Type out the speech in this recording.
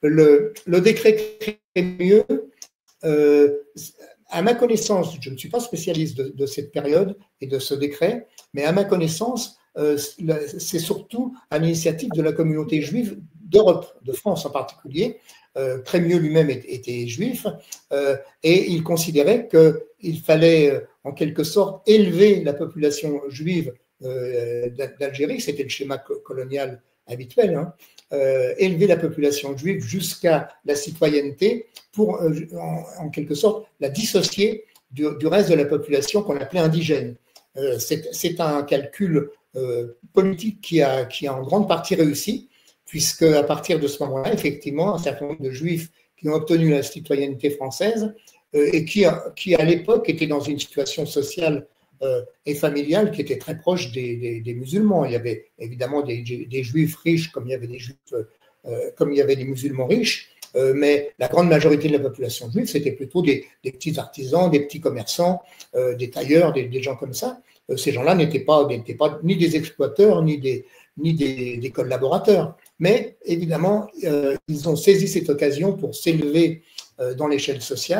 le décret Crémieux, à ma connaissance, je ne suis pas spécialiste de cette période et de ce décret, mais à ma connaissance, c'est surtout à l'initiative de la communauté juive d'Europe, de France en particulier. Crémieux lui-même était juif et il considérait qu'il fallait en quelque sorte élever la population juive d'Algérie, c'était le schéma colonial habituel, hein, élever la population juive jusqu'à la citoyenneté pour en quelque sorte la dissocier du reste de la population qu'on appelait indigène. C'est un calcul politique qui a en grande partie réussi, puisque à partir de ce moment-là, effectivement, un certain nombre de juifs qui ont obtenu la citoyenneté française et qui à l'époque étaient dans une situation sociale et familiale qui était très proche des musulmans. Il y avait évidemment des juifs riches comme il y avait des juifs, comme il y avait des musulmans riches, mais la grande majorité de la population juive, c'était plutôt des petits artisans, des petits commerçants, des tailleurs, des gens comme ça. Ces gens-là n'étaient pas ni des exploiteurs, ni des collaborateurs. Mais évidemment, ils ont saisi cette occasion pour s'élever dans l'échelle sociale.